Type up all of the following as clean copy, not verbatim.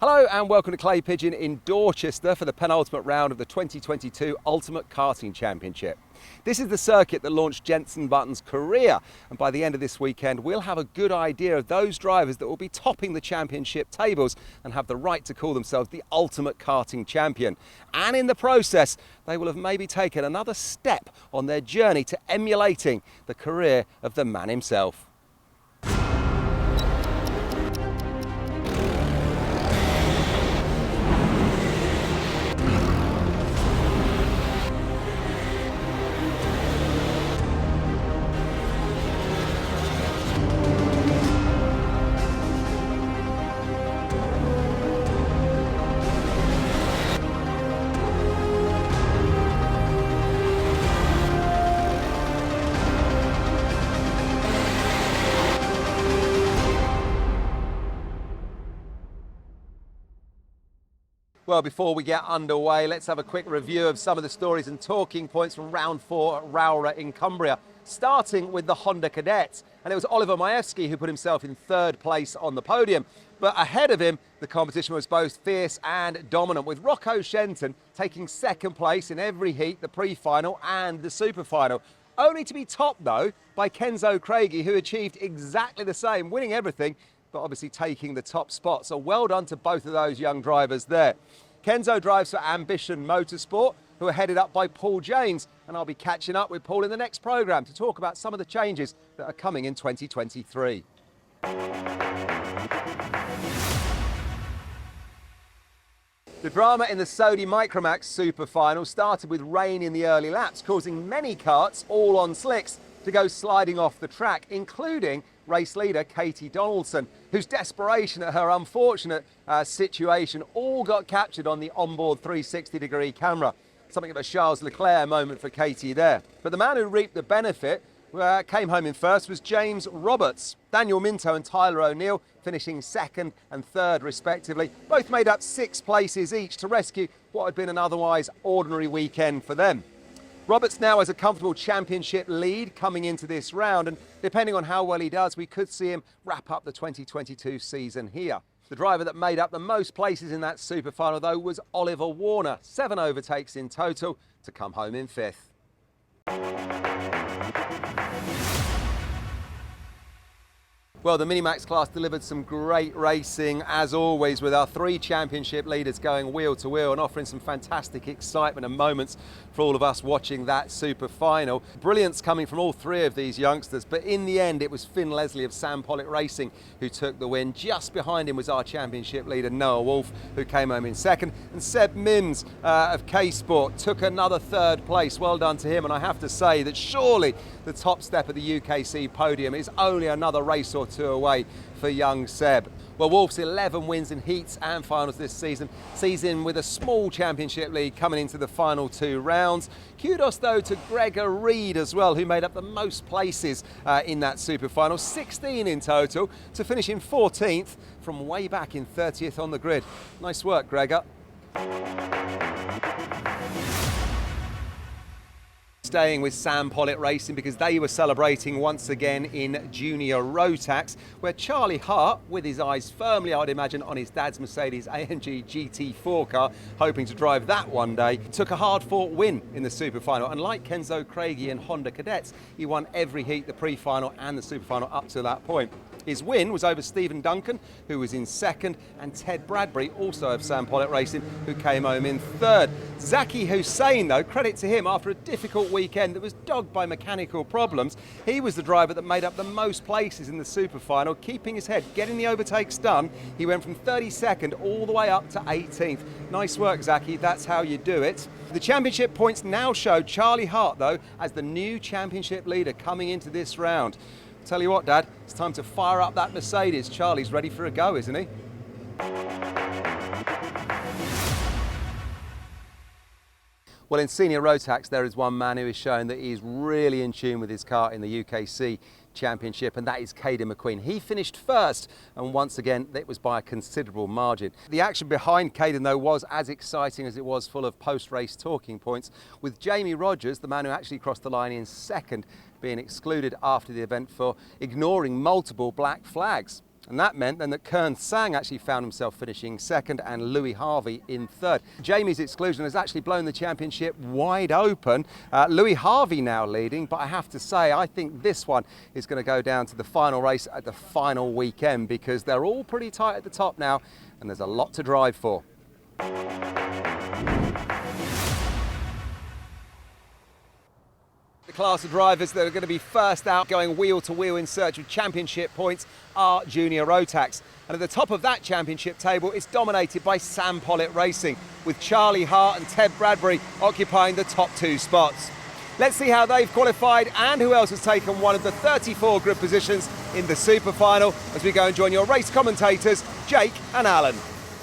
Hello and welcome to Clay Pigeon in Dorchester for the penultimate round of the 2022 Ultimate Karting Championship. This is the circuit that launched Jenson Button's career, and by the end of this weekend we'll have a good idea of those drivers that will be topping the championship tables and have the right to call themselves the Ultimate Karting Champion. And in the process they will have maybe taken another step on their journey to emulating the career of the man himself. Well, before we get underway, let's have a quick review of some of the stories and talking points from round 4 at Rowra in Cumbria, starting with the Honda Cadet. And it was Oliver Majewski who put himself in 3rd place on the podium. But ahead of him, the competition was both fierce and dominant, with Rocco Shenton taking 2nd place in every heat, the pre-final and the super final. Only to be topped, though, by Kenzo Craigie, who achieved exactly the same, winning everything, but obviously taking the top spot. So well done to both of those young drivers there. Kenzo drives for Ambition Motorsport, who are headed up by Paul James, and I'll be catching up with Paul in the next programme to talk about some of the changes that are coming in 2023. The drama in the Sodi Micromax Super Final started with rain in the early laps, causing many karts, all on slicks, to go sliding off the track, including race leader Katie Donaldson, whose desperation at her unfortunate situation all got captured on the onboard 360-degree camera. Something of a Charles Leclerc moment for Katie there. But the man who reaped the benefit came home in first was James Roberts. Daniel Minto and Tyler O'Neill finishing 2nd and 3rd respectively. Both made up 6 places each to rescue what had been an otherwise ordinary weekend for them. Roberts now has a comfortable championship lead coming into this round, and depending on how well he does, we could see him wrap up the 2022 season here. The driver that made up the most places in that super final, though, was Oliver Warner. 7 overtakes in total to come home in 5th. Well, the Minimax class delivered some great racing, as always, with our 3 championship leaders going wheel to wheel and offering some fantastic excitement and moments for all of us watching that super final. Brilliance coming from all 3 of these youngsters, but in the end it was Finn Leslie of Sam Pollitt Racing who took the win. Just behind him was our championship leader Noah Wolf, who came home in 2nd, and Seb Mims of K-Sport took another 3rd place. Well done to him, and I have to say that surely the top step of the UKC podium is only another race or 2 away for young Seb. Well, Wolf's 11 wins in heats and finals this season sees him with a small championship lead coming into the final 2 rounds. Kudos though to Gregor Reed as well, who made up the most places in that super final, 16 in total, to finish in 14th from way back in 30th on the grid. Nice work, Gregor. Staying with Sam Pollitt Racing, because they were celebrating once again in Junior Rotax, where Charlie Hart, with his eyes firmly, I would imagine, on his dad's Mercedes AMG GT4 car, hoping to drive that one day, took a hard-fought win in the super final. And like Kenzo Craigie and Honda Cadets, he won every heat, the pre-final and the super final up to that point. His win was over Stephen Duncan, who was in 2nd, and Ted Bradbury, also of Sam Pollitt Racing, who came home in 3rd. Zaki Hussein, though, credit to him, after a difficult weekend that was dogged by mechanical problems, he was the driver that made up the most places in the super final, keeping his head, getting the overtakes done. He went from 32nd all the way up to 18th. Nice work, Zaki, that's how you do it. The championship points now show Charlie Hart, though, as the new championship leader coming into this round. Tell you what, Dad, it's time to fire up that Mercedes. Charlie's ready for a go, isn't he? Well, in Senior Rotax, there is one man who is showing that he is really in tune with his car in the UKC Championship, and that is Caden McQueen. He finished first, and once again, it was by a considerable margin. The action behind Caden, though, was as exciting as it was full of post-race talking points, with Jamie Rogers, the man who actually crossed the line in second, being excluded after the event for ignoring multiple black flags. And that meant then that Kern Sang actually found himself finishing second and Louis Harvey in third. Jamie's exclusion has actually blown the championship wide open. Louis Harvey now leading, but I have to say, I think this one is going to go down to the final race at the final weekend, because they're all pretty tight at the top now and there's a lot to drive for. The class of drivers that are going to be first out going wheel to wheel in search of championship points are Junior Rotax. And at the top of that championship table, it's dominated by Sam Pollitt Racing, with Charlie Hart and Ted Bradbury occupying the top 2 spots. Let's see how they've qualified and who else has taken one of the 34 grid positions in the super final, as we go and join your race commentators, Jake and Alan.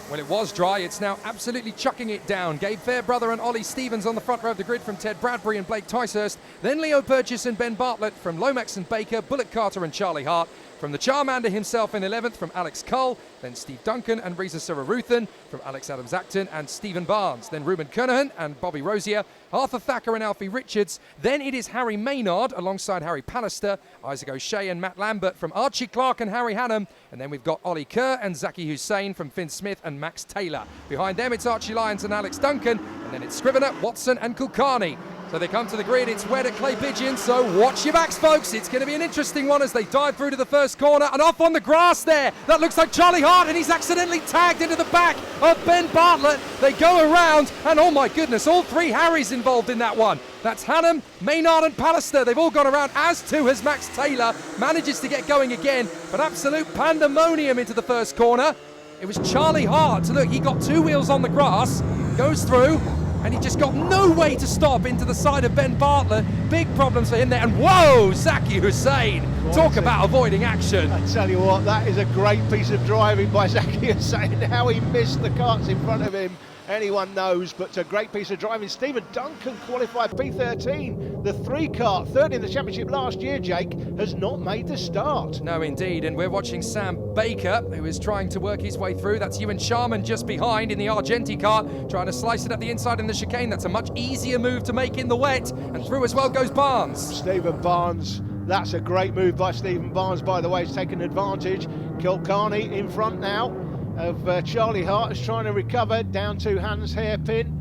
Well, it was dry. It's now absolutely chucking it down. Gabe Fairbrother and Ollie Stevens on the front row of the grid from Ted Bradbury and Blake Ticehurst. Then Leo Burgess and Ben Bartlett from Lomax and Baker, Bullock Carter and Charlie Hart. From the Charmander himself in 11th from Alex Cull. Then Steve Duncan and Reza Suraruthan from Alex Adams-Acton and Stephen Barnes. Then Ruben Kernahan and Bobby Rosier, Arthur Thacker and Alfie Richards. Then it is Harry Maynard alongside Harry Pallister, Isaac O'Shea and Matt Lambert from Archie Clark and Harry Hannam. And then we've got Ollie Kerr and Zaki Hussain from Finn Smith and Max Taylor. Behind them it's Archie Lyons and Alex Duncan. And then it's Scrivener, Watson and Kulkarni. So they come to the grid, it's wet at Clay Pigeon, so watch your backs, folks. It's going to be an interesting one as they dive through to the first corner, and off on the grass there. That looks like Charlie Hart, and he's accidentally tagged into the back of Ben Bartlett. They go around, and oh my goodness, all 3 Harrys involved in that one. That's Hannam, Maynard and Pallister. They've all gone around, as too has Max Taylor. Manages to get going again, but absolute pandemonium into the first corner. It was Charlie Hart. So look, he got 2 wheels on the grass, goes through, and he just got no way to stop into the side of Ben Bartlett. Big problems for him there. And whoa, Zaki Hussain. Talk about avoiding action. I tell you what, that is a great piece of driving by Zaki Hussain. How he missed the carts in front of him, anyone knows, but a great piece of driving. Stephen Duncan qualified P13, the 3-car, third in the championship last year, Jake, has not made the start. No, indeed, and we're watching Sam Baker, who is trying to work his way through. That's Ewan Sharman just behind in the Argenti car, trying to slice it up the inside in the chicane. That's a much easier move to make in the wet, and through as well goes Barnes. Stephen Barnes, that's a great move by Stephen Barnes, by the way, he's taken advantage. Kulkarni in front now of Charlie Hart, is trying to recover down to Hans Hairpin.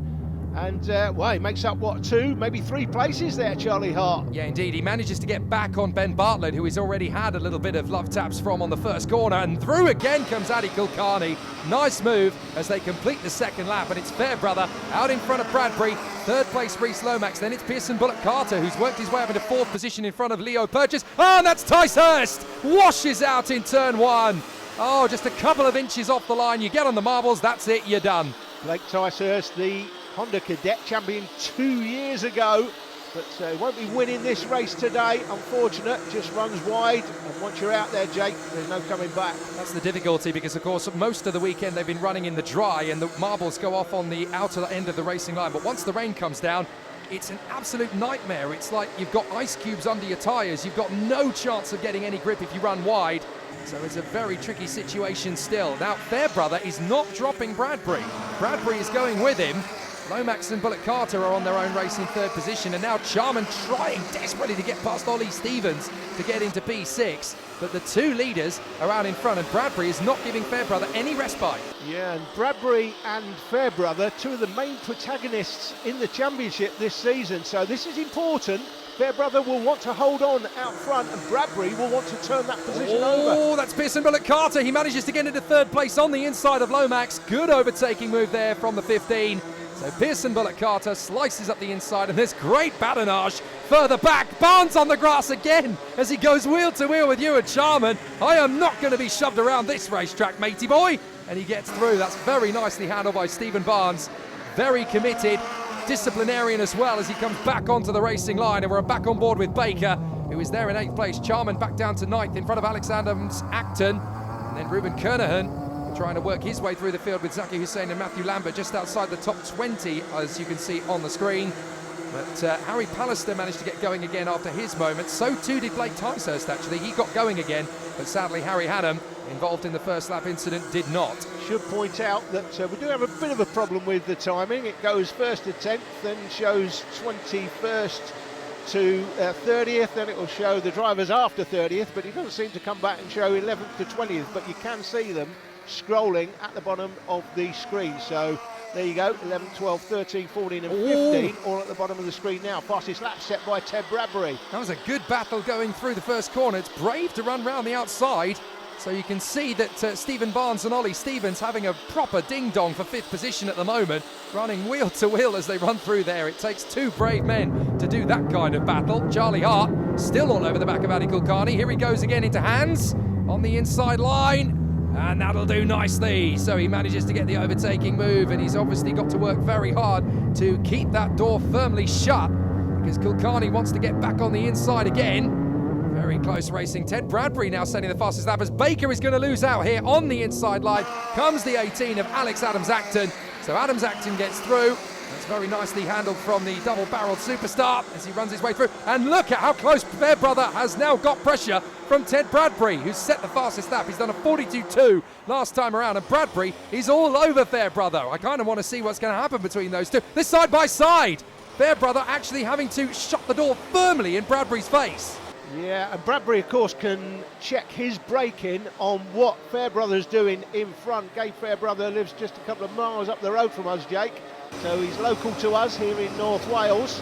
And, well, he makes up, what, 2, maybe 3 places there, Charlie Hart. Yeah, indeed. He manages to get back on Ben Bartlett, who he's already had a little bit of love taps from on the first corner. And through again comes Adi Kulkarni. Nice move as they complete the second lap. And it's Fairbrother out in front of Bradbury. Third place, Reece Lomax. Then it's Pearson Bullock Carter, who's worked his way up into 4th position in front of Leo Burgess. Oh, and that's Ticehurst. Washes out in turn 1. Oh, just a couple of inches off the line. You get on the marbles, that's it, you're done. Blake Ticehurst, the Honda Cadet champion 2 years ago, but won't be winning this race today. Unfortunate, just runs wide, and once you're out there, Jake, there's no coming back. That's the difficulty, because of course most of the weekend they've been running in the dry and the marbles go off on the outer end of the racing line, but once the rain comes down, it's an absolute nightmare. It's like you've got ice cubes under your tyres. You've got no chance of getting any grip if you run wide. So it's a very tricky situation still. Now, Fairbrother is not dropping Bradbury. Bradbury is going with him. Lomax and Bullock Carter are on their own race in 3rd position, and now Charman trying desperately to get past Ollie Stevens to get into P6. But the 2 leaders are out in front, and Bradbury is not giving Fairbrother any respite. Yeah, and Bradbury and Fairbrother, 2 of the main protagonists in the championship this season. So this is important. Fairbrother will want to hold on out front, and Bradbury will want to turn that position over. Oh, that's Pearson Bullock Carter. He manages to get into 3rd place on the inside of Lomax. Good overtaking move there from the 15. So Pearson Bullock Carter slices up the inside, and there's great badinage further back. Barnes on the grass again as he goes wheel to wheel with Ewan Sharman. I am not going to be shoved around this racetrack, matey boy. And he gets through. That's very nicely handled by Stephen Barnes. Very committed, disciplinarian as well as he comes back onto the racing line. And we're back on board with Baker, who is there in 8th place. Charman back down to 9th in front of Alex Adams-Acton. And then Ruben Kernahan trying to work his way through the field with Zaki Hussain and Matthew Lambert just outside the top 20, as you can see on the screen. But Harry Pallister managed to get going again after his moment. So too did Blake Ticehurst, actually. He got going again, but sadly Harry Hannam, involved in the first lap incident, did not. Should point out that we do have a bit of a problem with the timing. It goes 1st to 10th, then shows 21st to 30th, then it will show the drivers after 30th, but he doesn't seem to come back and show 11th to 20th, but you can see them scrolling at the bottom of the screen. So there you go, 11, 12, 13, 14 and 15 all at the bottom of the screen now. Fastest lap set by Ted Bradbury. That was a good battle going through the first corner. It's brave to run round the outside. So you can see that Stephen Barnes and Ollie Stevens having a proper ding-dong for 5th position at the moment, running wheel to wheel as they run through there. It takes 2 brave men to do that kind of battle. Charlie Hart still all over the back of Adi Kulkarni. Here he goes again into hands on the inside line. And that'll do nicely. So he manages to get the overtaking move, and he's obviously got to work very hard to keep that door firmly shut, because Kulkarni wants to get back on the inside again. Very close racing. Ted Bradbury now setting the fastest lap as Baker is going to lose out here on the inside line. Comes the 18 of Alex Adams-Acton. So Adams-Acton gets through. That's very nicely handled from the double-barreled superstar as he runs his way through. And look at how close Fairbrother has now got pressure from Ted Bradbury, who's set the fastest lap. He's done a 42.2 last time around, and Bradbury is all over Fairbrother. I kind of want to see what's going to happen between those two. This side by side. Fairbrother actually having to shut the door firmly in Bradbury's face. Yeah, and Bradbury, of course, can check his braking on what Fairbrother's doing in front. Gabe Fairbrother lives just a couple of miles up the road from us, Jake. So he's local to us here in North Wales.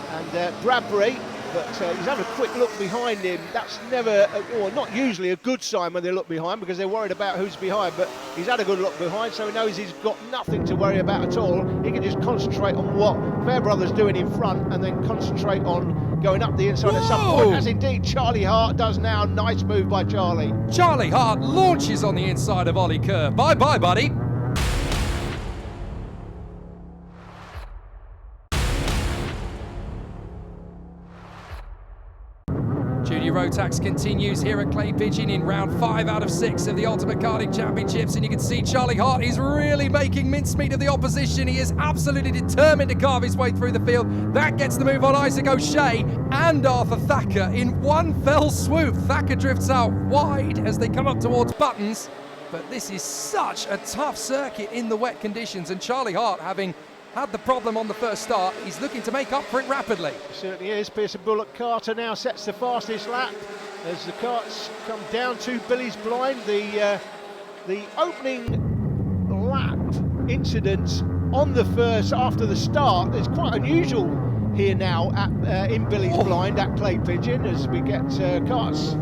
And Bradbury, but he's having a quick look behind him. That's never, or not usually, a good sign when they look behind, because they're worried about who's behind. But he's had a good look behind, so he knows he's got nothing to worry about at all. He can just concentrate on what Fairbrother's doing in front, and then concentrate on going up the inside at some point, as indeed Charlie Hart does now. Nice move by Charlie. Charlie Hart launches on the inside of Ollie Kerr. Bye-bye, buddy. Junior Rotax continues here at Clay Pigeon in round 5 out of 6 of the Ultimate Karting Championships, and you can see Charlie Hart is really making mincemeat of the opposition. He is absolutely determined to carve his way through the field. That gets the move on Isaac O'Shea and Arthur Thacker in one fell swoop. Thacker drifts out wide as they come up towards Buttons, but this is such a tough circuit in the wet conditions, and Charlie Hart, having had the problem on the first start, he's looking to make up for it rapidly. It certainly is. Pearson Bullock Carter now sets the fastest lap as the carts come down to Billy's Blind. The opening lap incident on the first after the start is quite unusual here now at in Billy's Blind at Clay Pigeon, as we get carts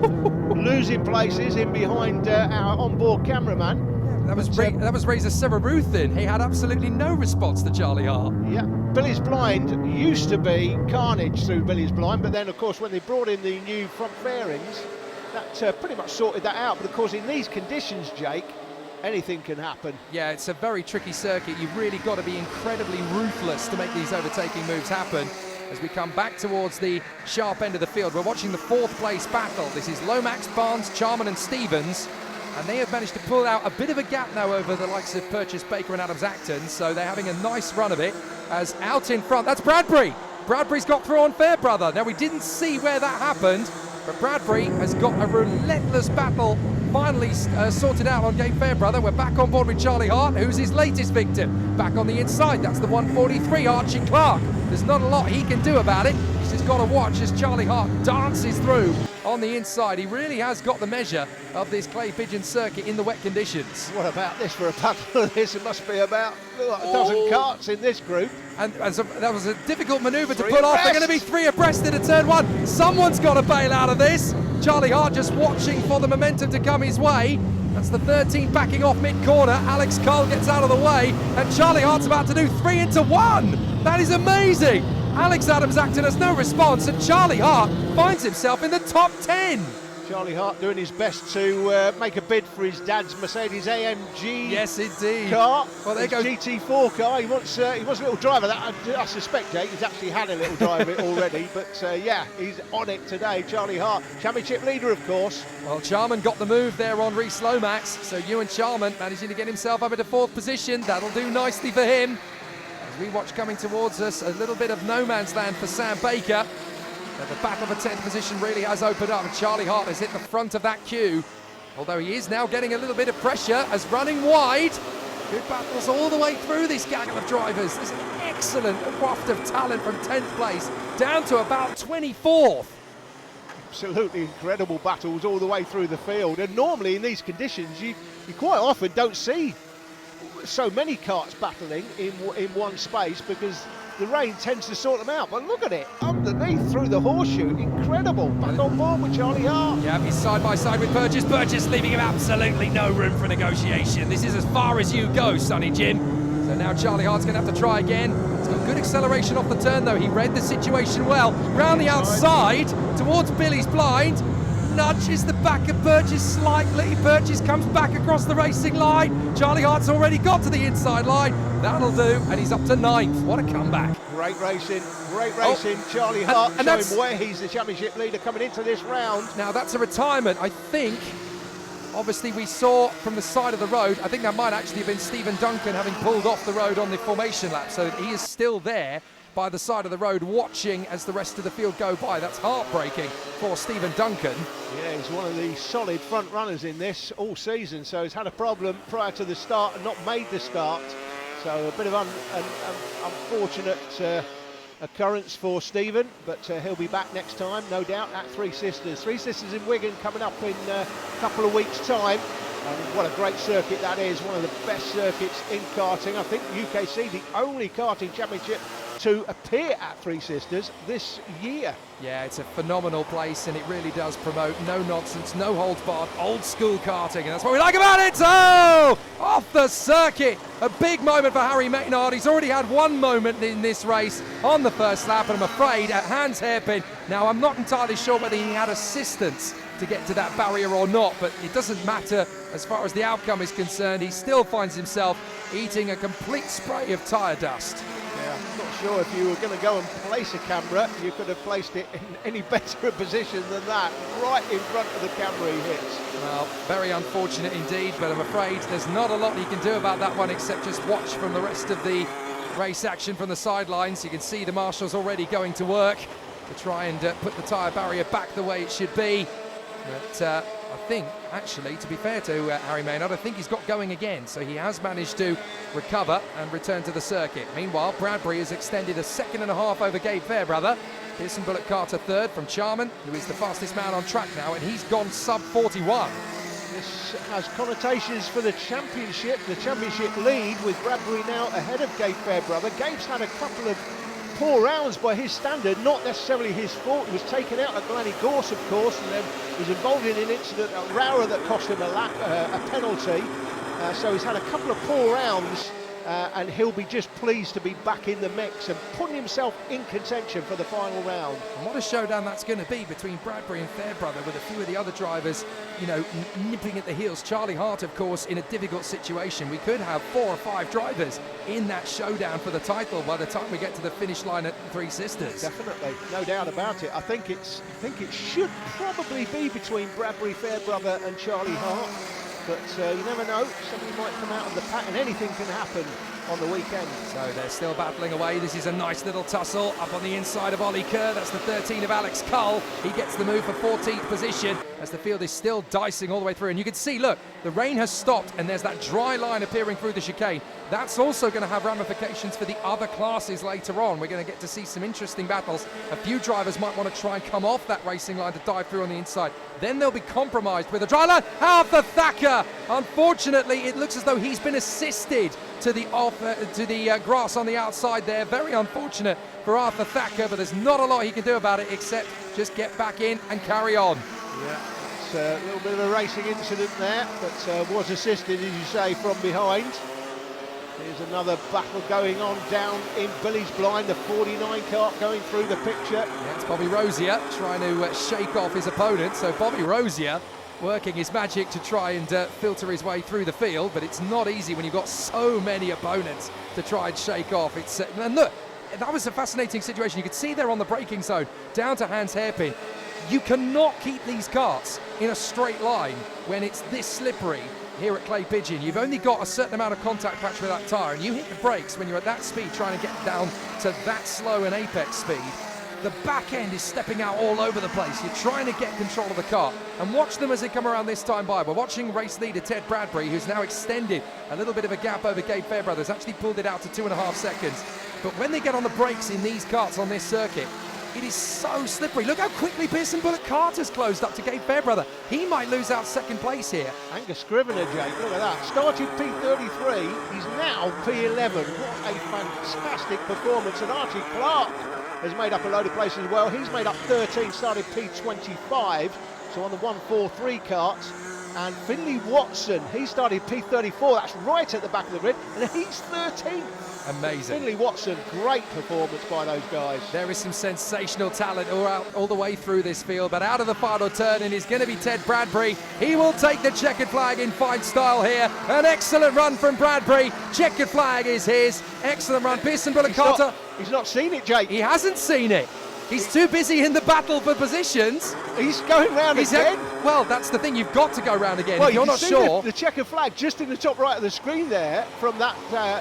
losing places in behind our onboard cameraman. That was Razor Serabuthin. He had absolutely no response to Charlie Hart. Yeah, Billy's Blind used to be carnage through Billy's Blind, but then of course when they brought in the new front fairings, that pretty much sorted that out. But of course in these conditions, Jake, anything can happen. Yeah, it's a very tricky circuit. You've really got to be incredibly ruthless to make these overtaking moves happen. As we come back towards the sharp end of the field, we're watching the 4th place battle. This is Lomax, Barnes, Charman and Stevens. And they have managed to pull out a bit of a gap now over the likes of Purchase, Baker and Adams-Acton. So they're having a nice run of it. As out in front, that's Bradbury. Bradbury's got through on Fairbrother. Now we didn't see where that happened, but Bradbury has got a relentless battle finally sorted out on Gabe Fairbrother. We're back on board with Charlie Hart, who's his latest victim. Back on the inside, that's the 143, Archie Clark. There's not a lot he can do about it. He's just got to watch as Charlie Hart dances through on the inside. He really has got the measure of this Clay Pigeon circuit in the wet conditions. What about this for a battle of this? It must be about a dozen carts in this group. And so that was a difficult manoeuvre to pull off. They're going to be 3 abreast into turn 1. Someone's got to bail out of this. Charlie Hart just watching for the momentum to come his way. That's the 13 backing off mid-corner. Alex Cole gets out of the way, and Charlie Hart's about to do 3 into 1. That is amazing. Alex Adams-Acton has no response, and Charlie Hart finds himself in the top 10. Charlie Hart doing his best to make a bid for his dad's Mercedes AMG. Yes, indeed. Car. Well, there goes GT4 car. He wants a little driver. That I suspect, Jake, he's actually had a little drive of it already. But yeah, he's on it today. Charlie Hart, championship leader, of course. Well, Charman got the move there on Reece Lomax. So Ewan Charman managing to get himself up into 4th position. That'll do nicely for him. As we watch coming towards us, a little bit of no man's land for Sam Baker. But the battle for 10th position really has opened up, and Charlie Hart has hit the front of that queue. Although he is now getting a little bit of pressure as running wide. Good battles all the way through this gaggle of drivers. There's an excellent waft of talent from 10th place down to about 24th. Absolutely incredible battles all the way through the field, and normally in these conditions you quite often don't see so many karts battling in one space because the rain tends to sort them out. But look at it, underneath through the horseshoe, incredible. Back on board with Charlie Hart. Yeah, he's side by side with Burgess. Burgess leaving him absolutely no room for negotiation. This is as far as you go, Sonny Jim. So now Charlie Hart's going to have to try again. He's got good acceleration off the turn though. He read the situation well. Round the outside towards Billy's blind. Nudges the back of Burgess slightly. Burgess comes back across the racing line. Charlie Hart's already got to the inside line. That'll do, and he's up to 9th. What a comeback. Great racing, Charlie Hart and showing where he's the championship leader coming into this round. Now that's a retirement, I think. Obviously we saw from the side of the road, I think that might actually have been Stephen Duncan having pulled off the road on the formation lap, so he is still there by the side of the road watching as the rest of the field go by. That's heartbreaking for Stephen Duncan. Yeah, he's one of the solid front runners in this all season, so he's had a problem prior to the start and not made the start. So a bit of an unfortunate occurrence for Stephen, but he'll be back next time, no doubt, at Three Sisters. Three Sisters in Wigan coming up in a couple of weeks' time. And what a great circuit that is, one of the best circuits in karting. I think UKC, the only karting championship to appear at Three Sisters this year. Yeah, it's a phenomenal place and it really does promote no nonsense, no holds barred, old school karting, and that's what we like about it. So, off the circuit, a big moment for Harry Maynard. He's already had one moment in this race on the first lap, and I'm afraid at Hans Hairpin. Now, I'm not entirely sure whether he had assistance to get to that barrier or not, but it doesn't matter as far as the outcome is concerned. He still finds himself eating a complete spray of tyre dust. Yeah, I'm not sure if you were going to go and place a camera, you could have placed it in any better a position than that, right in front of the camera he hits. Well, very unfortunate indeed, but I'm afraid there's not a lot you can do about that one except just watch from the rest of the race action from the sidelines. You can see the marshals already going to work to try and put the tyre barrier back the way it should be. But I think, actually, to be fair to Harry Maynard, I think he's got going again. So he has managed to recover and return to the circuit. Meanwhile, Bradbury has extended a 1.5 seconds over Gabe Fairbrother. Pearson Bullock Carter third from Charman, who is the fastest man on track now, and he's gone sub 41. This has connotations for the championship lead, with Bradbury now ahead of Gabe Fairbrother. Gabe's had a couple of poor rounds by his standard, not necessarily his fault. He was taken out at Glenny Gorse, of course, and then was involved in an incident at Rower that cost him a penalty. So he's had a couple of poor rounds, and he'll be just pleased to be back in the mix and putting himself in contention for the final round. And what a showdown that's going to be between Bradbury and Fairbrother, with a few of the other drivers, you know, nipping at the heels. Charlie Hart, of course, in a difficult situation. We could have 4 or 5 drivers in that showdown for the title by the time we get to the finish line at Three Sisters. Definitely, no doubt about it. I think it should probably be between Bradbury, Fairbrother and Charlie Hart. But you never know, somebody might come out of the pack and anything can happen on the weekend. So they're still battling away. This is a nice little tussle up on the inside of Ollie Kerr. That's the 13 of Alex Cull. He gets the move for 14th position as the field is still dicing all the way through. And you can see, look, the rain has stopped and there's that dry line appearing through the chicane. That's also going to have ramifications for the other classes later on. We're going to get to see some interesting battles. A few drivers might want to try and come off that racing line to dive through on the inside. Then they'll be compromised with a dry line. Arthur Thacker! Unfortunately, it looks as though he's been assisted to the grass on the outside there. Very unfortunate for Arthur Thacker, but there's not a lot he can do about it except just get back in and carry on. Yeah, it's a little bit of a racing incident there, but was assisted, as you say, from behind. Here's another battle going on down in Billy's blind, the 49 kart going through the picture. Yeah, it's Bobby Rosier trying to shake off his opponent. So Bobby Rosier working his magic to try and filter his way through the field, but it's not easy when you've got so many opponents to try and shake off. And look, that was a fascinating situation. You could see there on the braking zone, down to Hans Hairpin. You cannot keep these karts in a straight line when it's this slippery here at Clay Pigeon. You've only got a certain amount of contact patch with that tyre, and you hit the brakes when you're at that speed trying to get down to that slow an apex speed. The back end is stepping out all over the place. You're trying to get control of the car. And watch them as they come around this time by. We're watching race leader Ted Bradbury, who's now extended a little bit of a gap over Gabe Fairbrother. Has actually pulled it out to 2.5 seconds. but when they get on the brakes in these karts on this circuit, it is so slippery. Look how quickly Pearson Bullock Carter's closed up to Gabe Fairbrother. He might lose out second place here. Angus Scrivener, Jake, look at that. Started P33, he's now P11. What a fantastic performance. And Archie Clark has made up a load of places as well. He's made up 13, started P25, so on the 143 karts. And Finley Watson, he started P34, that's right at the back of the grid, and he's 13th. Amazing. Finley Watson, great performance by those guys. There is some sensational talent all the way through this field, but out of the final turn, and is going to be Ted Bradbury. He will take the checkered flag in fine style here. An excellent run from Bradbury. Checkered flag is his. Excellent run. Pearson Bullock Carter. He's not seen it, Jake. He hasn't seen it. He's too busy in the battle for positions. He's going round again. Well, that's the thing. You've got to go round again. Well, if you're not sure. The checkered flag just in the top right of the screen there from that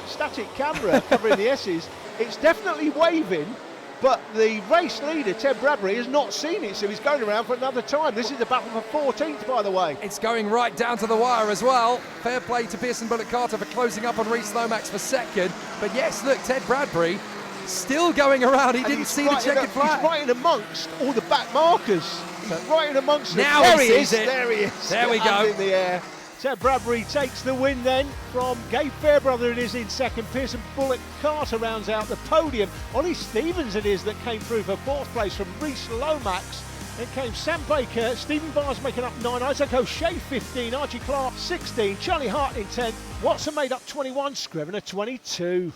static camera covering the S's. It's definitely waving, but the race leader, Ted Bradbury, has not seen it, so he's going around for another time. This is the battle for 14th, by the way. It's going right down to the wire as well. Fair play to Pearson Bullock Carter for closing up on Reece Lomax for second. But yes, look, Ted Bradbury still going around. He didn't see the checkered flag. He's right in amongst all the back markers. He's right in amongst them. Now there he is. sees it. There he is. There we go. In the air. Ted Bradbury takes the win then from Gabe Fairbrother. It is in second. Pearson Bullock Carter rounds out the podium. Ollie Stevens it is that came through for fourth place from Reece Lomax. Then came Sam Baker, Stephen Barnes making up 9, Isaac O'Shea 15, Archie Clark 16, Charlie Hart in 10, Watson made up 21, Scrivener 22.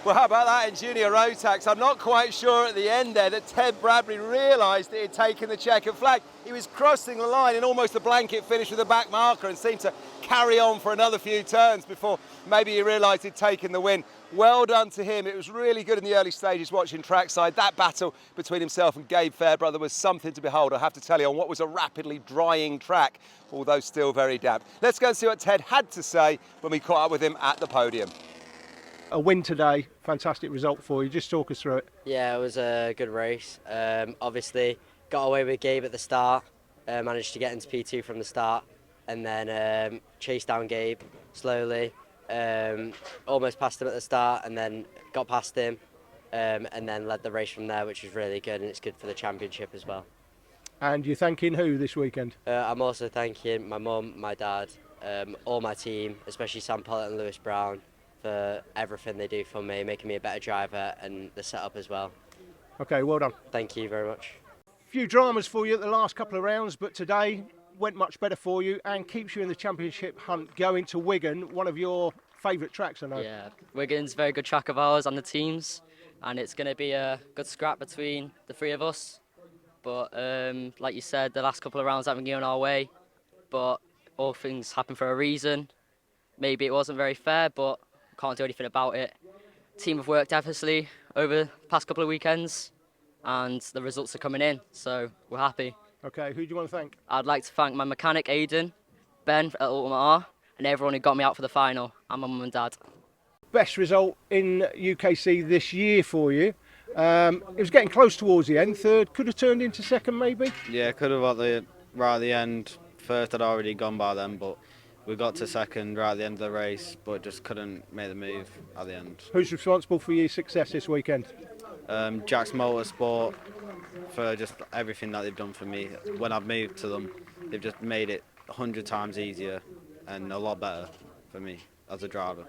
Well, how about that in junior rotax? I'm not quite sure at the end there that Ted Bradbury realised that he'd taken the checkered flag. He was crossing the line in almost a blanket finish with a back marker and seemed to carry on for another few turns before maybe he realised he'd taken the win. Well done to him. It was really good in the early stages watching trackside. That battle between himself and Gabe Fairbrother was something to behold, I have to tell you, on what was a rapidly drying track, although still very damp. Let's go and see what Ted had to say when we caught up with him at the podium. A win today, fantastic result for you. Just talk us through it. Yeah, it was a good race. Obviously, got away with Gabe at the start, managed to get into P2 from the start, and then chased down Gabe slowly. Almost passed him at the start, and then got past him, and then led the race from there, which was really good, and it's good for the championship as well. And you're thanking who this weekend? I'm also thanking my mum, my dad, all my team, especially Sam Pollitt and Lewis Brown, for everything they do for me, making me a better driver, and the setup as well. Okay, well done. Thank you very much. Few dramas for you at the last couple of rounds, but today went much better for you and keeps you in the championship hunt going to Wigan, one of your favourite tracks, I know. Yeah, Wigan's a very good track of ours and the teams, and it's going to be a good scrap between the three of us. But like you said, the last couple of rounds haven't gone our way, but all things happen for a reason. Maybe it wasn't very fair, but can't do anything about it. Team have worked effortlessly over the past couple of weekends, and the results are coming in, so we're happy. Okay, who do you want to thank? I'd like to thank my mechanic Aidan, Ben at Ultimate R, and everyone who got me out for the final, and my mum and dad. Best result in UKC this year for you. It was getting close towards the end. Third could have turned into second, maybe. Yeah, could have right at the end. First had already gone by then, but we got to second right at the end of the race, but just couldn't make the move at the end. Who's responsible for your success this weekend? Jack's Motorsport, for just everything that they've done for me. When I've moved to them, they've just made it 100 times easier and a lot better for me as a driver.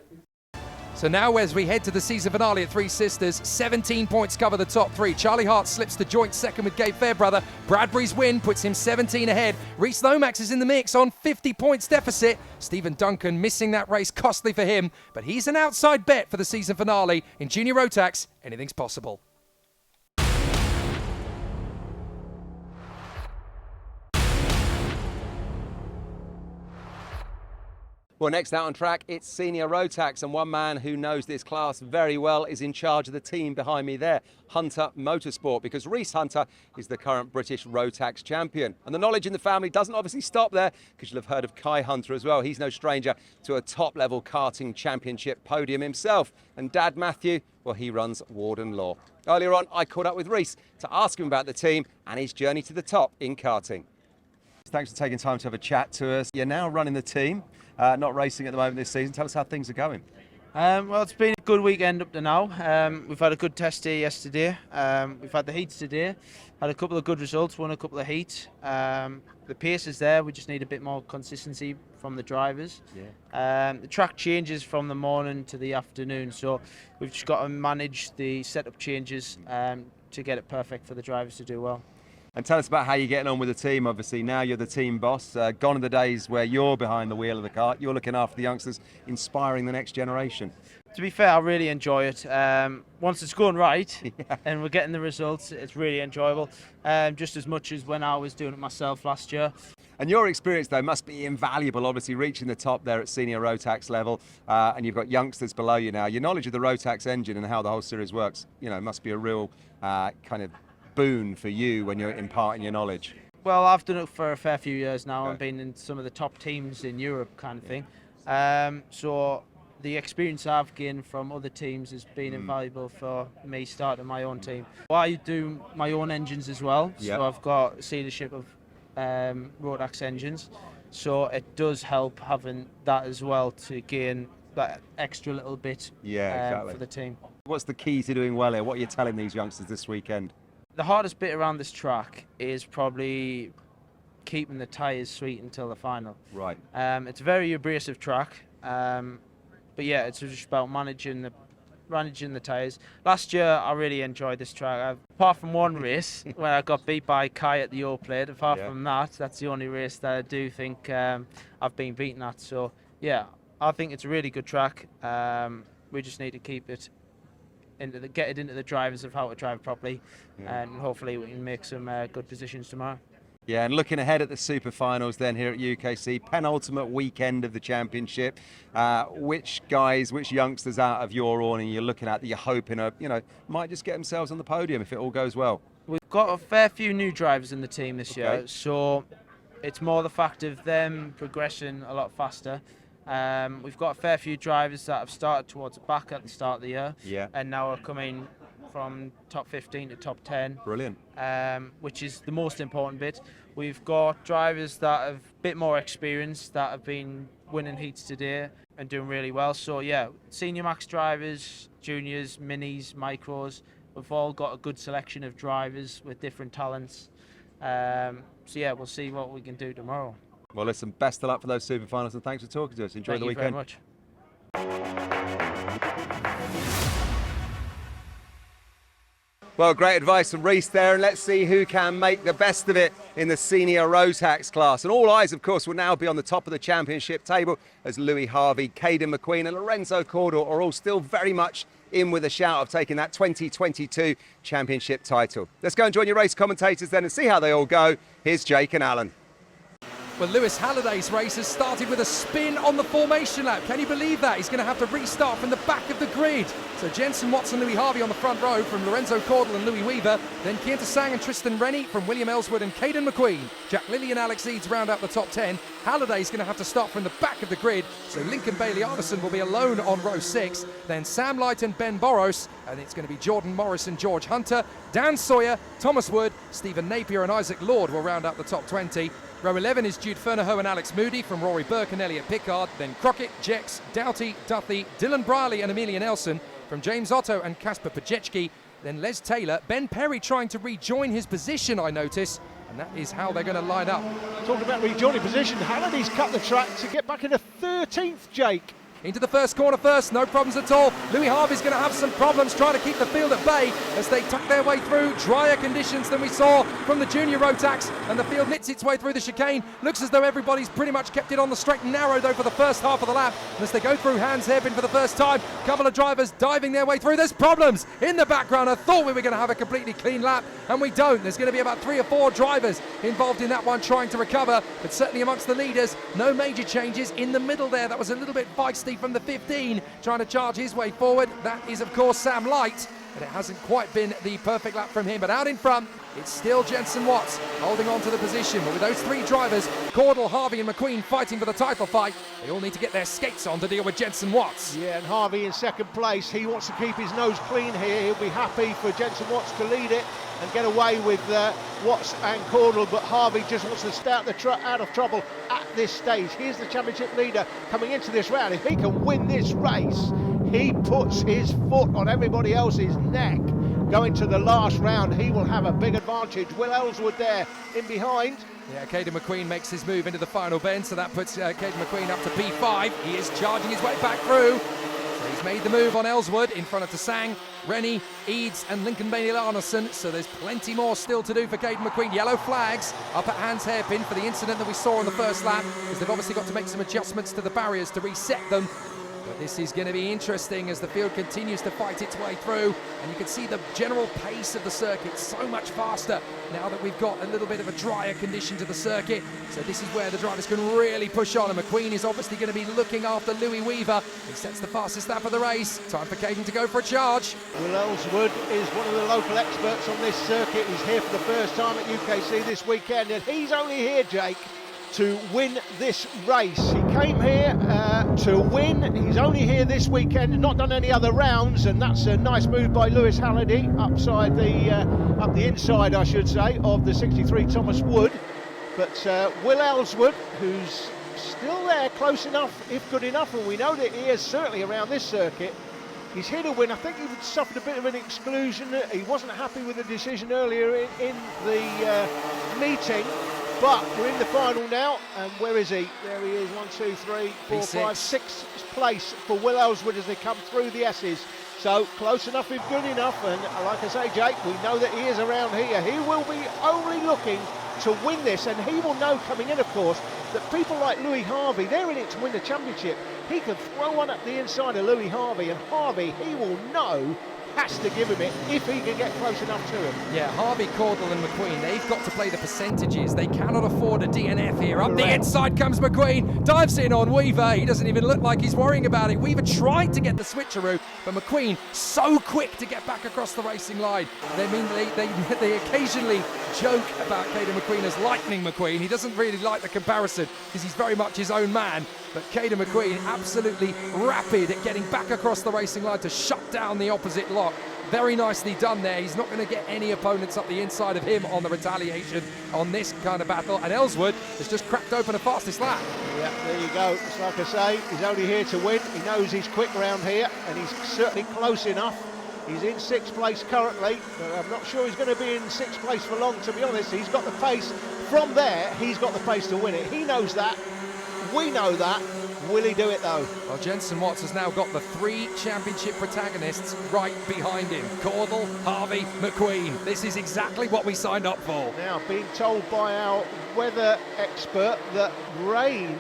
So now as we head to the season finale at Three Sisters, 17 points cover the top three. Charlie Hart slips to joint second with Gabe Fairbrother. Bradbury's win puts him 17 ahead. Reece Lomax is in the mix on 50 points deficit. Stephen Duncan missing that race, costly for him, but he's an outside bet for the season finale. In junior rotax, anything's possible. Well, next out on track, it's senior rotax, and one man who knows this class very well is in charge of the team behind me there, Hunter Motorsport, because Reece Hunter is the current British rotax champion. And the knowledge in the family doesn't obviously stop there, because you'll have heard of Kai Hunter as well. He's no stranger to a top-level karting championship podium himself. And Dad Matthew, well, he runs Warden Law. Earlier on, I caught up with Reece to ask him about the team and his journey to the top in karting. Thanks for taking time to have a chat to us. You're now running the team. Not racing at the moment this season. Tell us how things are going. Well, it's been a good weekend up to now. We've had a good test day yesterday. We've had the heats today. Had a couple of good results, won a couple of heats. The pace is there. We just need a bit more consistency from the drivers. The track changes from the morning to the afternoon, so we've just got to manage the setup changes to get it perfect for the drivers to do well. And tell us about how you're getting on with the team. Obviously, now you're the team boss. Gone are the days where you're behind the wheel of the car. You're looking after the youngsters, inspiring the next generation. To be fair, I really enjoy it. Once it's going right and we're getting the results, it's really enjoyable. Just as much as when I was doing it myself last year. And your experience, though, must be invaluable, obviously, reaching the top there at senior rotax level. And you've got youngsters below you now. Your knowledge of the rotax engine and how the whole series works, must be a real kind of boon for you when you're imparting your knowledge. Well, I've done it for a fair few years now. Okay. I've been in some of the top teams in Europe kind of thing. So the experience I've gained from other teams has been invaluable for me starting my own team. Well, I do my own engines as well. So I've got sealership of rotax engines. So it does help having that as well to gain that extra little bit exactly. for the team. What's the key to doing well here? What are you telling these youngsters this weekend? The hardest bit around this track is probably keeping the tyres sweet until the final. Right. It's a very abrasive track, but yeah, it's just about managing the tyres. Last year, I really enjoyed this track. Apart from one race where I got beat by Kai at the Old Plate, apart from that, that's the only race that I do think I've been beaten at. So yeah, I think it's a really good track. We just need to keep it get it into the drivers of how to drive properly, and hopefully we can make some good positions tomorrow. Yeah, and looking ahead at the super finals then here at UKC, penultimate weekend of the championship. Which youngsters out of your awning you're looking at that you're hoping might just get themselves on the podium if it all goes well? We've got a fair few new drivers in the team this year, so it's more the fact of them progressing a lot faster. We've got a fair few drivers that have started towards the back at the start of the year, and now are coming from top 15 to top 10. Brilliant. Which is the most important bit. We've got drivers that have a bit more experience that have been winning heats today and doing really well. So yeah, senior max drivers, juniors, minis, micros, we've all got a good selection of drivers with different talents. So yeah, we'll see what we can do tomorrow. Well, listen, best of luck for those super finals, and thanks for talking to us. Enjoy the weekend. Thank you very much. Well, great advice from Reese there, and let's see who can make the best of it in the senior rotax class. And all eyes, of course, will now be on the top of the championship table as Louis Harvey, Caden McQueen and Lorenzo Cordell are all still very much in with a shout of taking that 2022 championship title. Let's go and join your race commentators then and see how they all go. Here's Jake and Alan. Well, Lewis Halliday's race has started with a spin on the formation lap. Can you believe that? He's going to have to restart from the back of the grid. So Jensen Watson, Louis Harvey on the front row from Lorenzo Cordell and Louis Weaver. Then Kienta Sang and Tristan Rennie from William Ellswood and Caden McQueen. Jack Lilly and Alex Eads round out the top 10. Halliday's going to have to start from the back of the grid. So Lincoln Bailey Arneson will be alone on row 6. Then Sam Light and Ben Boros. And it's going to be Jordan Morris and George Hunter. Dan Sawyer, Thomas Wood, Stephen Napier and Isaac Lord will round out the top 20. Row 11 is Jude Fernahoe and Alex Moody from Rory Burke and Elliot Pickard. Then Crockett, Jex, Doughty, Duthie, Dylan Briley and Amelia Nelson from James Otto and Kasper Pajecki. Then Les Taylor, Ben Perry trying to rejoin his position, I notice. And that is how they're going to line up. Talking about rejoining position, Halliday's cut the track to get back into 13th, Jake. Into the first corner first, no problems at all. Louis Harvey's going to have some problems trying to keep the field at bay as they tuck their way through drier conditions than we saw from the junior rotax, and the field knits its way through the chicane. Looks as though everybody's pretty much kept it on the straight and narrow though for the first half of the lap. And as they go through Hans Hairpin for the first time, a couple of drivers diving their way through. There's problems in the background. I thought we were going to have a completely clean lap, and we don't. There's going to be about 3 or 4 drivers involved in that one trying to recover, but certainly amongst the leaders, no major changes. In the middle there, that was a little bit feisty from the 15, trying to charge his way forward. That is, of course, Sam Light, but it hasn't quite been the perfect lap from him. But out in front, it's still Jensen Watts holding on to the position. But with those 3 drivers, Cordell, Harvey and McQueen fighting for the title fight, they all need to get their skates on to deal with Jensen Watts. Yeah, and Harvey in second place. He wants to keep his nose clean here. He'll be happy for Jensen Watts to lead it and get away with Watts and Cordell, but Harvey just wants to stay out of trouble at this stage. Here's the championship leader coming into this round. If he can win this race, He puts his foot on everybody else's neck. Going to the last round, he will have a big advantage. Will Ellswood there in behind. Yeah, Caden McQueen makes his move into the final bend, so that puts Caden McQueen up to P5. He is charging his way back through. So he's made the move on Ellswood in front of Tasang, Rennie, Eads and Lincoln Bailey Larnason. So there's plenty more still to do for Caden McQueen. Yellow flags up at Hans Hairpin for the incident that we saw on the first lap, because they've obviously got to make some adjustments to the barriers to reset them. But this is going to be interesting as the field continues to fight its way through, and you can see the general pace of the circuit so much faster now that we've got a little bit of a drier condition to the circuit. So this is where the drivers can really push on, and McQueen is obviously going to be looking after Louis Weaver. He sets the fastest lap of the race. Time for Caden to go for a charge. Will Ellswood is one of the local experts on this circuit. He's here for the first time at UKC this weekend, and he's only here, Jake, to win this race. He came here to win. He's only here this weekend, not done any other rounds, and that's a nice move by Lewis Halliday upside the up the inside, I should say, of the 63 Thomas Wood. But Will Ellswood, who's still there, close enough, if good enough, and we know that he is certainly around this circuit. He's here to win. I think he suffered a bit of an exclusion. He wasn't happy with the decision earlier in the meeting. But we're in the final now, and where is he? There he is, 1, 2, 3, 4, 5, 6th place for Will Ellswood as they come through the S's. So close enough if good enough, and like I say, Jake, we know that he is around here. He will be only looking to win this, and he will know coming in, of course, that people like Louis Harvey, they're in it to win the championship. He can throw one up the inside of Louis Harvey, and Harvey, he will know, has to give him it if he can get close enough to him. Yeah, Harvey, Cordell and McQueen, they've got to play the percentages. They cannot afford a DNF here. Up the inside comes McQueen, dives in on Weaver. He doesn't even look like he's worrying about it. Weaver tried to get the switcheroo, but McQueen so quick to get back across the racing line. They occasionally joke about Caden McQueen as Lightning McQueen. He doesn't really like the comparison because he's very much his own man. But Caden McQueen absolutely rapid at getting back across the racing line to shut down the opposite lock. Very nicely done there. He's not going to get any opponents up the inside of him on the retaliation on this kind of battle. And Ellswood has just cracked open a fastest lap. Yeah, there you go. It's like I say, he's only here to win. He knows he's quick round here, and he's certainly close enough. He's in 6th place currently, but I'm not sure he's going to be in 6th place for long, to be honest. He's got the pace. From there, he's got the pace to win it. He knows that. We know that. Will he do it though? Well, Jensen Watts has now got the 3 championship protagonists right behind him. Cordell, Harvey, McQueen. This is exactly what we signed up for. Now, being told by our weather expert that rain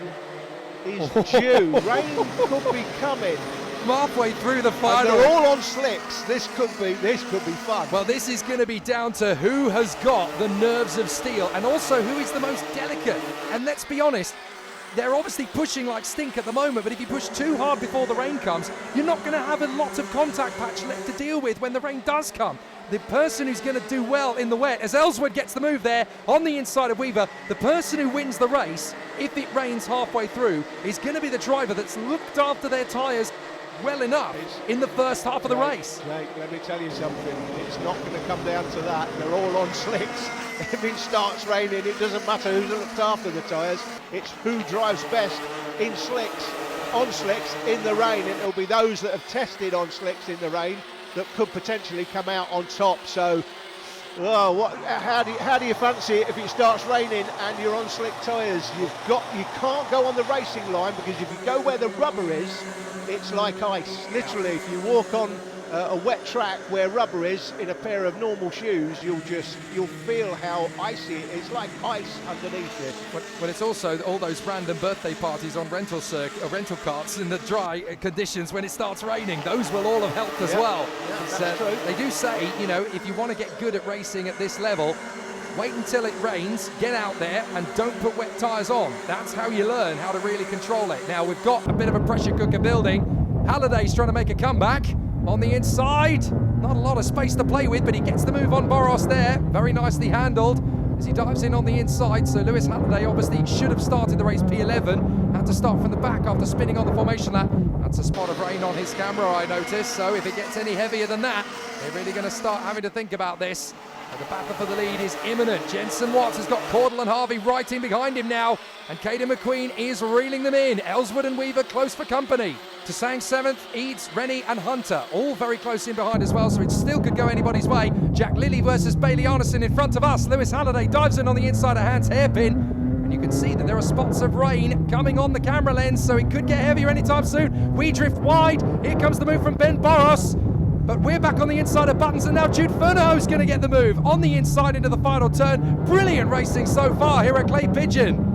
is due. Rain could be coming. Halfway through the final. And they're all on slicks. This could be fun. Well, this is going to be down to who has got the nerves of steel and also who is the most delicate. And let's be honest, they're obviously pushing like stink at the moment, but if you push too hard before the rain comes, you're not going to have a lot of contact patch left to deal with when the rain does come. The person who's going to do well in the wet, as Ellswood gets the move there on the inside of Weaver, the person who wins the race, if it rains halfway through, is going to be the driver that's looked after their tyres well enough in the first half of the race. Jake, let me tell you something. It's not going to come down to that. They're all on slicks. If it starts raining, it doesn't matter who's looked after the tyres. It's who drives best in slicks, on slicks, in the rain. And it'll be those that have tested on slicks in the rain that could potentially come out on top. So, how do you fancy it if it starts raining and you're on slick tyres? You can't go on the racing line, because if you go where the rubber is, it's like ice. Literally, if you walk on a wet track where rubber is in a pair of normal shoes, you'll feel how icy it is. It's like ice underneath it. But it's also all those random birthday parties on rental carts in the dry conditions when it starts raining. Those will all have helped as well. Yeah, that's true. They do say, if you want to get good at racing at this level, wait until it rains, get out there and don't put wet tyres on. That's how you learn how to really control it. Now we've got a bit of a pressure cooker building. Halliday's trying to make a comeback on the inside. Not a lot of space to play with, but he gets the move on Boros there. Very nicely handled as he dives in on the inside. So Lewis Halliday obviously should have started the race P11. Had to start from the back after spinning on the formation lap. That's a spot of rain on his camera, I noticed. So if it gets any heavier than that, they're really going to start having to think about this. But the battle for the lead is imminent. Jensen Watts has got Cordell and Harvey right in behind him now. And Caden McQueen is reeling them in. Ellswood and Weaver close for company. Sang 7th, Eads, Rennie and Hunter, all very close in behind as well, so it still could go anybody's way. Jack Lilly versus Bailey Arneson in front of us. Lewis Halliday dives in on the inside of Hans Hairpin, and you can see that there are spots of rain coming on the camera lens, so it could get heavier anytime soon. We drift wide. Here comes the move from Ben Boros, but we're back on the inside of Buttons, and now Jude Fernahoe's going to get the move on the inside into the final turn. Brilliant racing so far here at Clay Pigeon.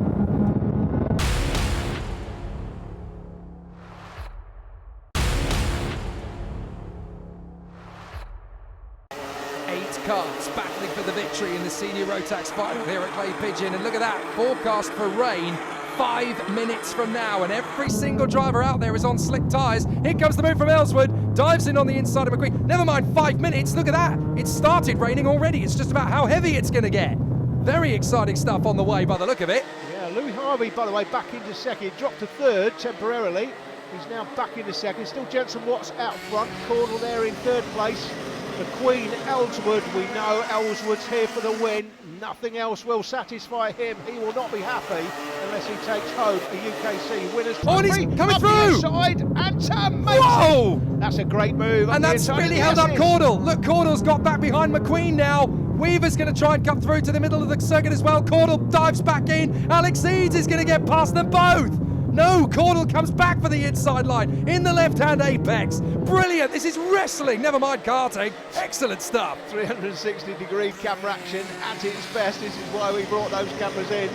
8 cars battling for the victory in the senior rotax final here at Clay Pigeon, and look at that, forecast for rain 5 minutes from now, and every single driver out there is on slick tyres. Here comes the move from Ellswood, dives in on the inside of McQueen. Never mind 5 minutes, look at that, it started raining already. It's just about how heavy it's going to get. Very exciting stuff on the way by the look of it. Yeah, Louis Harvey, by the way, back into second, dropped to third temporarily. He's now back into second. Still Jensen Watts out front, Caudle there in third place. McQueen, Ellswood, we know Ellswood's here for the win. Nothing else will satisfy him. He will not be happy unless he takes home a UKC winner's trophy. Oh, and he's coming up through! The inside, and makes Whoa! it. That's a great move. And that's really held up Caudle. Look, Caudle's got back behind McQueen now. Weaver's going to try and come through to the middle of the circuit as well. Caudle dives back in. Alex Eads is going to get past them both. No, Caudle comes back for the inside line in the left-hand apex. Brilliant, this is wrestling, never mind karting. Excellent stuff. 360-degree camera action at its best. This is why we brought those cameras in.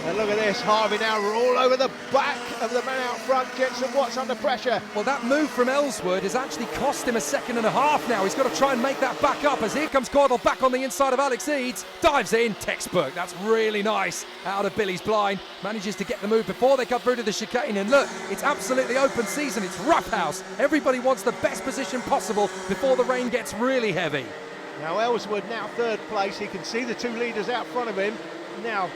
And look at this, Harvey now all over the back of the man out front. Jensen Watts under pressure. Well, that move from Ellswood has actually cost him a second and a half now. He's got to try and make that back up as here comes Caudle back on the inside of Alex Eads. Dives in, textbook. That's really nice. Out of Billy's blind. Manages to get the move before they come through to the chicane. And look, it's absolutely open season. It's rough house. Everybody wants the best position possible before the rain gets really heavy. Now Ellswood now third place. He can see the two leaders out front of him. Now,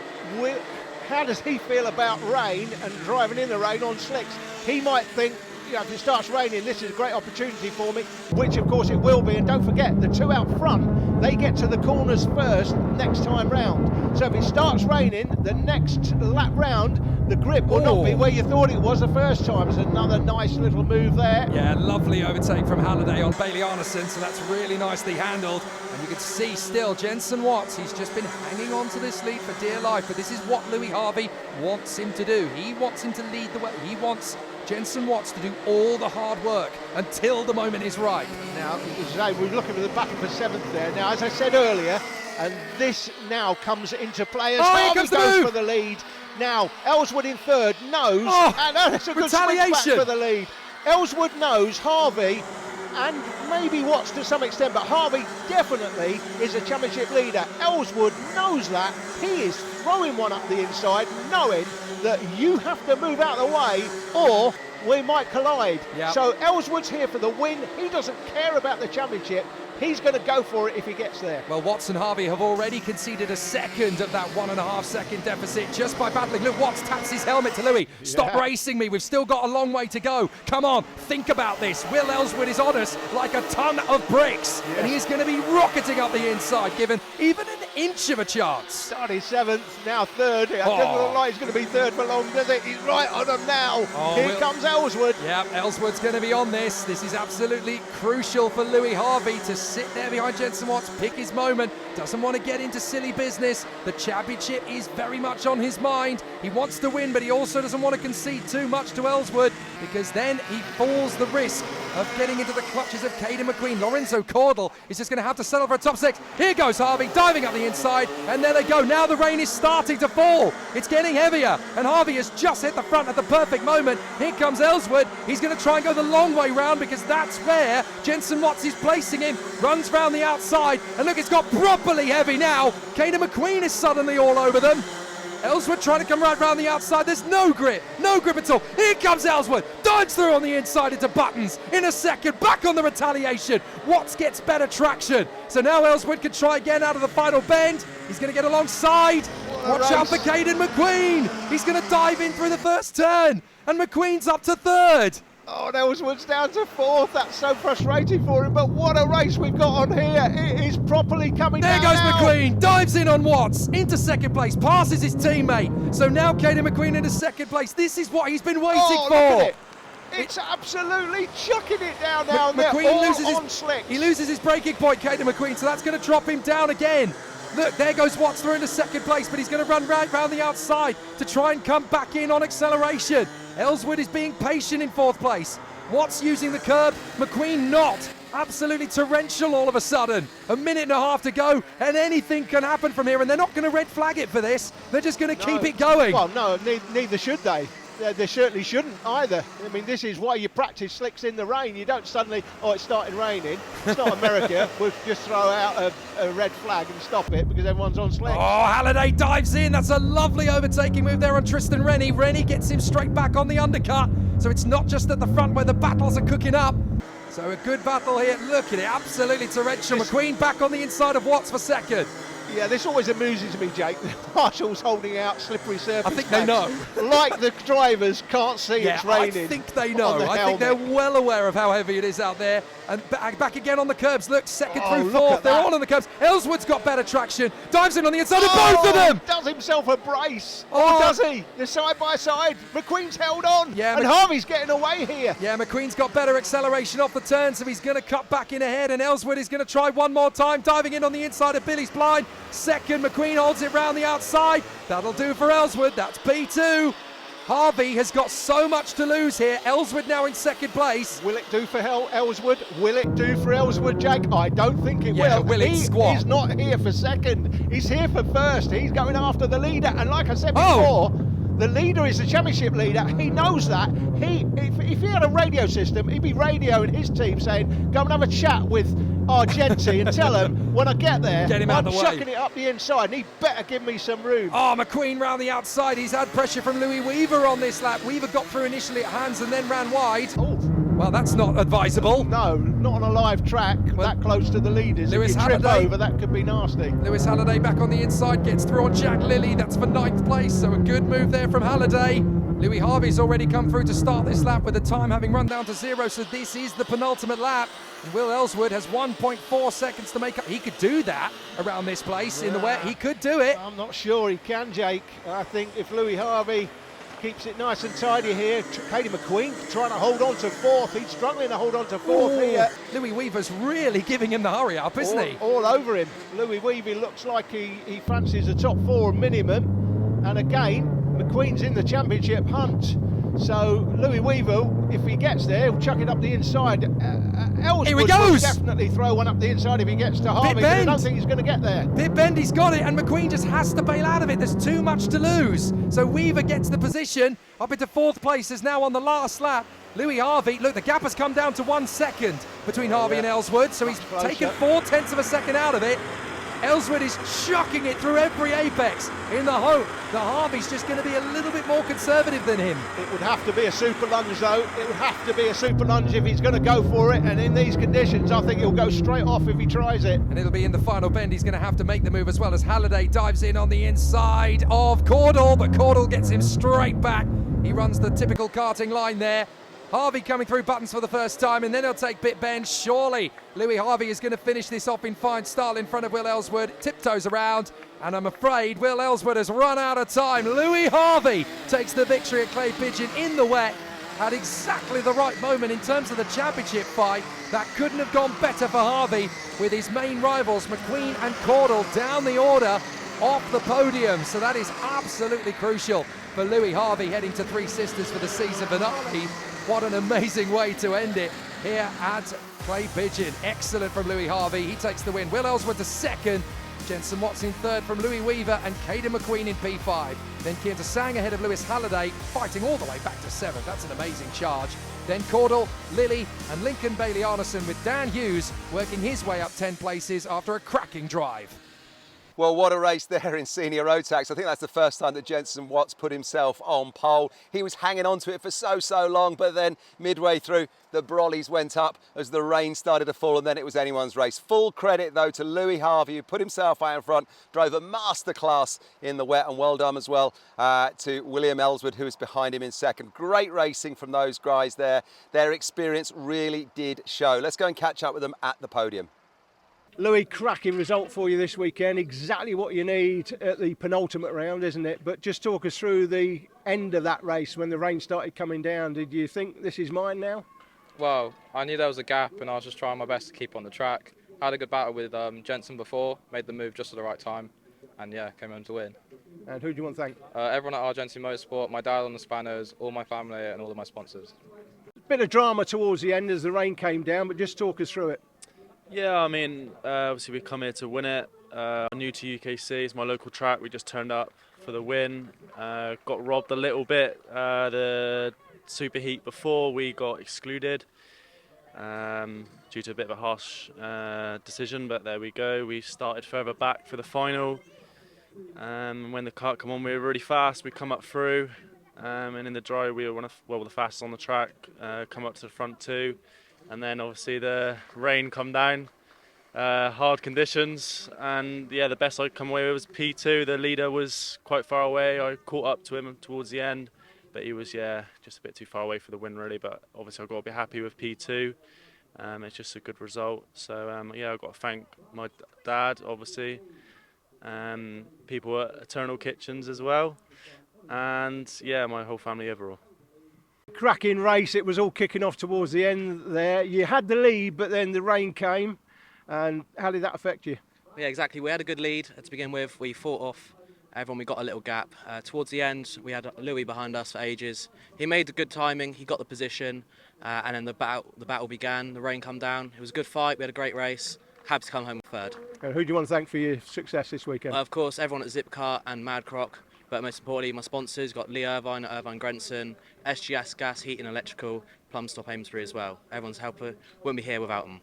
how does he feel about rain and driving in the rain on slicks? He might think, you know, if it starts raining, this is a great opportunity for me, which of course it will be. And don't forget, the two out front, they get to the corners first next time round. So if it starts raining, the next lap round, the grip will not be where you thought it was the first time. It's another nice little move there. Yeah, lovely overtake from Halliday on Bailey Arneson, so that's really nicely handled. And you can see still Jensen Watts, he's just been hanging on to this lead for dear life, but this is what Louis Harvey wants him to do. He wants him to lead the way. He wants Jensen Watts to do all the hard work until the moment is right. Now, we're looking for the battle for 7th there. Now, as I said earlier, and this now comes into play as Harvey goes for the lead. Now, Ellswood in third knows, and that's a good switch back for the lead. Ellswood knows Harvey, and maybe Watts to some extent, but Harvey definitely is a championship leader. Ellswood knows that. He is throwing one up the inside, knowing that you have to move out of the way or we might collide. Yep. So Ellswood's here for the win. He doesn't care about the championship. He's going to go for it if he gets there. Well, Watts and Harvey have already conceded a second of that 1.5 second deficit just by battling. Look, Watts taps his helmet to Louis. Stop racing me. We've still got a long way to go. Come on, think about this. Will Ellswood is on us like a ton of bricks. Yes. And he's going to be rocketing up the inside, given even an inch of a chance. Started 7th, now 3rd. It doesn't look like he's going to be 3rd for long, does it? He's right on him now. Here comes Ellswood. Yeah, Ellswood's going to be on this. This is absolutely crucial for Louis Harvey to sit there behind Jensen Watts, pick his moment, doesn't want to get into silly business. The championship is very much on his mind. He wants to win, but he also doesn't want to concede too much to Ellswood, because then he falls the risk of getting into the clutches of Caden McQueen. Lorenzo Caudle is just going to have to settle for a top 6. Here goes Harvey, diving up the inside, and there they go. Now the rain is starting to fall. It's getting heavier, and Harvey has just hit the front at the perfect moment. Here comes Ellswood. He's going to try and go the long way round, because that's where Jensen Watts is placing him. Runs round the outside, and look, it's got properly heavy now. Caden McQueen is suddenly all over them. Ellswood trying to come right round the outside. There's no grip at all. Here comes Ellswood, dives through on the inside into Buttons. In a second, back on the retaliation. Watts gets better traction. So now Ellswood can try again out of the final bend. He's going to get alongside. Watch out for Caden McQueen. He's going to dive in through the first turn, and McQueen's up to 3rd. Oh, and Ellswood's down to 4th. That's so frustrating for him, but what a race we've got on here. It is properly coming down. There goes McQueen, dives in on Watts, into second place, passes his teammate. So now Caden McQueen into second place. This is what he's been waiting for. Look at it. It's absolutely chucking it down now. And they're McQueen all loses on his, slicks. he loses his braking point, Caden McQueen, so that's going to drop him down again. Look, there goes Watts through into second place, but he's going to run right round the outside to try and come back in on acceleration. Ellswood is being patient in fourth place. Watts using the curb, McQueen not. Absolutely torrential all of a sudden. A minute and a half to go, and anything can happen from here, and they're not going to red flag it for this. They're just going to keep it going. Well, no, neither should they. They certainly shouldn't either. I mean, this is why you practice slicks in the rain. You don't suddenly, oh, it's starting raining. It's not America. We'll just throw out a red flag and stop it because everyone's on slicks. Oh, Halliday dives in. That's a lovely overtaking move there on Tristan Rennie. Rennie gets him straight back on the undercut. So it's not just at the front where the battles are cooking up. So a good battle here. Look at it, absolutely torrential. McQueen back on the inside of Watts for second. Yeah, this always amuses me, Jake. The marshals holding out slippery surface. I think they know. Like the drivers can't see it's raining. I think they know. I think they're well aware of how heavy it is out there. And back again on the curbs. Look, second through fourth. They're all on the curbs. Ellswood's got better traction. Dives in on the inside of both of them. Does himself a brace. Oh, does he? They're side by side. McQueen's held on. Yeah, and Harvey's getting away here. Yeah, McQueen's got better acceleration off the turn, so he's going to cut back in ahead. And Ellswood is going to try one more time, diving in on the inside of Billy's blind. Second, McQueen holds it round the outside. That'll do for Ellswood. That's P2. Harvey has got so much to lose here. Ellswood now in second place. Will it do for Ellswood? Will it do for Ellswood, Jake? I don't think it will. Will it squat? He's not here for second. He's here for first. He's going after the leader. And like I said before, the leader is the championship leader. He knows that. If he had a radio system, he'd be radioing his team saying, go and have a chat with Argenti and tell him when I get there, I'm chucking it up the inside and he better give me some room. Oh, McQueen round the outside. He's had pressure from Louis Weaver on this lap. Weaver got through initially at hands and then ran wide. Oh. Well, that's not advisable. No, not on a live track that close to the leaders. Lewis if you trip Halliday over, that could be nasty. Lewis Halliday back on the inside, gets through on Jack Lilly. That's for 9th place, so a good move there from Halliday. Louis Harvey's already come through to start this lap with the time having run down to 0, so this is the penultimate lap. And Will Ellswood has 1.4 seconds to make up. He could do that around this place in the wet. He could do it. I'm not sure he can, Jake. I think if Louis Harvey keeps it nice and tidy here, Caden McQueen trying to hold on to fourth. He's struggling to hold on to fourth here. Louis Weaver's really giving him the hurry up, isn't he? All over him. Louis Weaver looks like he fancies a top 4 minimum. And again, McQueen's in the championship hunt. So Louis Weaver, if he gets there, he'll chuck it up the inside. Ellswood will definitely throw one up the inside if he gets to Harvey, but I don't think he's going to get there. Bit bend, he's got it, and McQueen just has to bail out of it. There's too much to lose. So Weaver gets the position up into 4th place, is now on the last lap. Louis Harvey, look, the gap has come down to 1 second between Harvey and Ellswood, so he's taken 4/10 of a second out of it. Ellswood is shocking it through every apex in the hope that Harvey's just going to be a little bit more conservative than him. It would have to be a super lunge though. It would have to be a super lunge if he's going to go for it, and in these conditions I think he'll go straight off if he tries it. And it'll be in the final bend. He's going to have to make the move as well as Halliday dives in on the inside of Cordell, but Cordell gets him straight back. He runs the typical karting line there. Harvey coming through buttons for the first time, and then he'll take bit bend. Surely Louis Harvey is going to finish this off in fine style in front of Will Ellswood. Tiptoes around, and I'm afraid Will Ellswood has run out of time. Louis Harvey takes the victory at Clay Pigeon in the wet at exactly the right moment in terms of the championship fight. That couldn't have gone better for Harvey, with his main rivals McQueen and Cordell down the order off the podium. So that is absolutely crucial for Louis Harvey heading to Three Sisters for the season finale. What an amazing way to end it here at Clay Pigeon. Excellent from Louis Harvey. He takes the win. Will Ellswood to second. Jensen Watts in third from Louis Weaver, and Caden McQueen in P5. Then Kienta Sang ahead of Lewis Halliday, fighting all the way back to 7th. That's an amazing charge. Then Cordell, Lilly and Lincoln Bailey Arneson, with Dan Hughes working his way up 10 places after a cracking drive. Well, what a race there in senior rotax. I think that's the first time that Jensen Watts put himself on pole. He was hanging on to it for so long, but then midway through, the brollies went up as the rain started to fall, and then it was anyone's race. Full credit, though, to Louis Harvey, who put himself out in front, drove a masterclass in the wet, and well done as well to William Ellswood, who was behind him in second. Great racing from those guys there. Their experience really did show. Let's go and catch up with them at the podium. Louis, cracking result for you this weekend. Exactly what you need at the penultimate round, isn't it? But just talk us through the end of that race when the rain started coming down. Did you think this is mine now? Well, I knew there was a gap and I was just trying my best to keep on the track. I had a good battle with Jensen before, made the move just at the right time, and yeah, came home to win. And who do you want to thank? Everyone at Argentina Motorsport, my dad on the spanners, all my family and all of my sponsors. Bit of drama towards the end as the rain came down, but just talk us through it. Yeah, I mean, obviously we come here to win it. I'm new to UKC, it's my local track. We just turned up for the win. Got robbed a little bit. The superheat before we got excluded due to a bit of a harsh decision, but there we go. We started further back for the final. When the kart come on, we were really fast. We come up through, and in the dry we were the fastest on the track. Come up to the front too. And then obviously the rain come down, hard conditions, and yeah, the best I could come away with was P2. The leader was quite far away. I caught up to him towards the end, but he was just a bit too far away for the win really. But obviously I've got to be happy with P2. It's just a good result. So yeah, I've got to thank my dad, obviously, people at Eternal Kitchens as well, and yeah, my whole family overall. Cracking race, it was all kicking off towards the end there. You had the lead, but then the rain came. And how did that affect you? Yeah, exactly. We had a good lead to begin with. We fought off everyone. We got a little gap. Towards the end, we had Louis behind us for ages. He made the good timing. He got the position, and then the battle began. The rain come down. It was a good fight. We had a great race. Happy to come home third. And who do you want to thank for your success this weekend? Of course, everyone at Zipcar and Madcroc. But most importantly, my sponsors, got Lee Irvine at Irvine Grenson, SGS Gas, Heating Electrical, Plumstop Amesbury as well. Everyone's helper, wouldn't be here without them.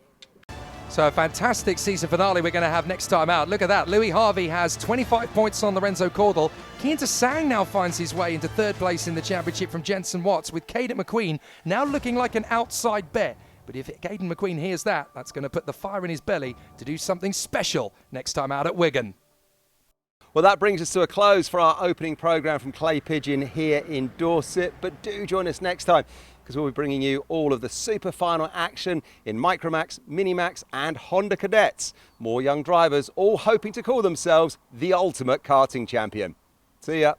So a fantastic season finale we're going to have next time out. Look at that. Louis Harvey has 25 points on Lorenzo Cordell. Kienta Sang now finds his way into third place in the championship from Jensen Watts, with Caden McQueen now looking like an outside bet. But if Caden McQueen hears that, that's going to put the fire in his belly to do something special next time out at Wigan. Well, that brings us to a close for our opening programme from Clay Pigeon here in Dorset. But do join us next time, because we'll be bringing you all of the super final action in Micromax, Minimax and Honda Cadets. More young drivers all hoping to call themselves the ultimate karting champion. See ya.